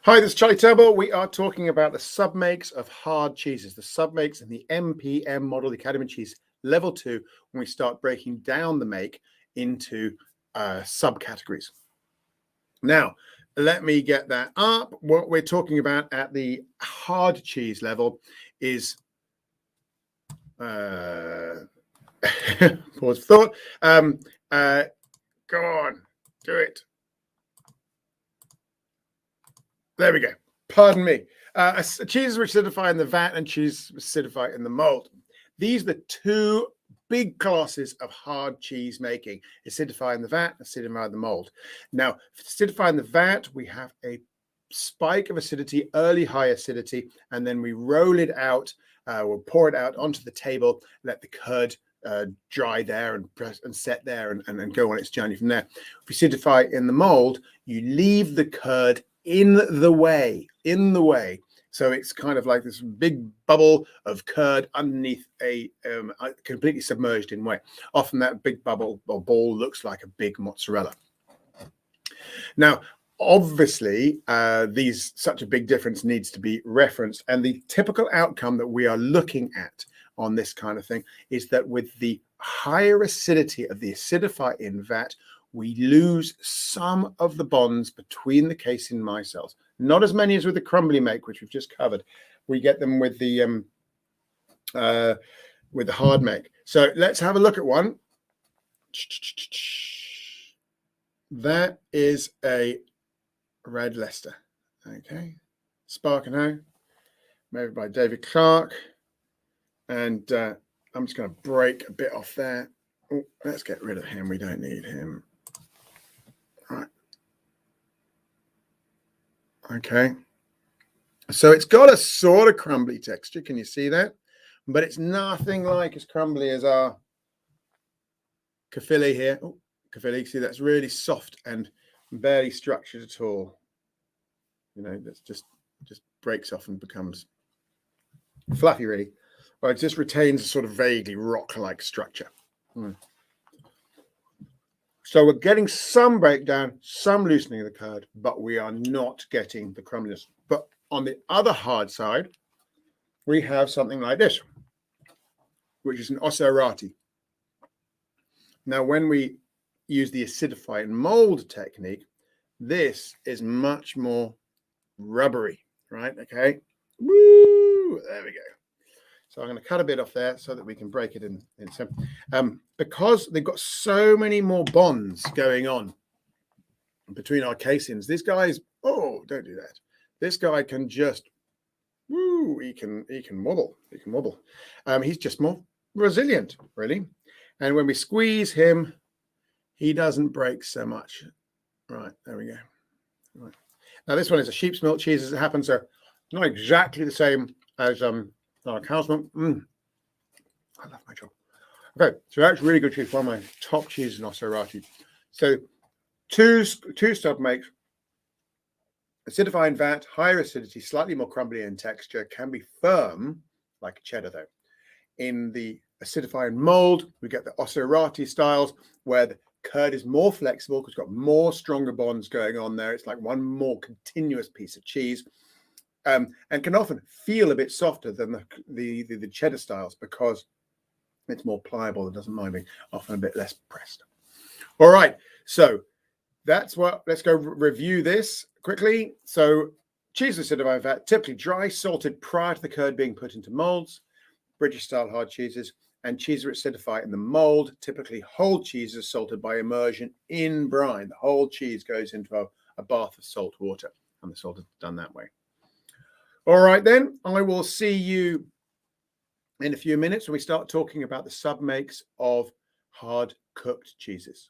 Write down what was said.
Hi, this is Charlie Turnbull. We are talking about the submakes of hard cheeses, the submakes in the MPM model, the Academy Cheese Level 2, when we start breaking down the make into subcategories. Now, let me get that up. What we're talking about at the hard cheese level is pause for thought. Go on, do it. There we go. Pardon me. Cheeses which acidify in the vat and cheese which acidify in the mold. These are the two big classes of hard cheese making: acidify in the vat, acidify in the mold. Now, for acidify in the vat, we have a spike of acidity, early high acidity, and then we roll it out. We'll pour it out onto the table, let the curd dry there and press and set there and go on its journey from there. If you acidify in the mold, you leave the curd in the way. So it's kind of like this big bubble of curd underneath a completely submerged in whey. Often that big bubble or ball looks like a big mozzarella. Now, obviously, such a big difference needs to be referenced, and the typical outcome that we are looking at on this kind of thing is that with the higher acidity of the acidify in vat, we lose some of the bonds between the casein micelles. Not as many as with the crumbly make, which we've just covered. We get them with the hard make. So let's have a look at one. That is a red Leicester. Okay, Spark and Hoe, made by David Clark. And I'm just going to break a bit off there. Oh, let's get rid of him. We don't need him. Right. Okay. So it's got a sort of crumbly texture. Can you see that? But it's nothing like as crumbly as our Caerphilly here. Oh, Caerphilly, see, that's really soft and barely structured at all. You know, that's just breaks off and becomes fluffy, really. Well, it just retains a sort of vaguely rock-like structure. So we're getting some breakdown, some loosening of the curd, but we are not getting the crumbliness. But on the other hard side, we have something like this, which is an osserati. Now, when we use the acidify and mold technique, this is much more rubbery, right? Okay. Woo! There we go. So I'm going to cut a bit off there so that we can break it in some. Because they've got so many more bonds going on between our caseins. This guy's, oh, don't do that. This guy can just, woo, he can wobble. He can wobble. He's just more resilient, really. And when we squeeze him, he doesn't break so much. Right, there we go. Right. Now this one is a sheep's milk cheese, as it happens. So not exactly the same as cow's milk. I love my job. Okay, so that's really good cheese. One of my top cheeses in Osserati. So two sub makes. Acidify in vat, higher acidity, slightly more crumbly in texture, can be firm like a cheddar though. In the acidify and mold, we get the Osserati styles where the curd is more flexible because it's got more stronger bonds going on there. It's like one more continuous piece of cheese. And can often feel a bit softer than the cheddar styles because it's more pliable. It doesn't mind being often a bit less pressed. All right, so that's what. Let's go review this quickly. So cheese acidify vat, typically dry, salted prior to the curd being put into molds. British style hard cheeses, and cheeses which acidify in the mold, typically whole cheeses salted by immersion in brine. The whole cheese goes into a bath of salt water, and the salt is done that way. All right, then I will see you in a few minutes when we start talking about the submakes of hard cooked cheeses.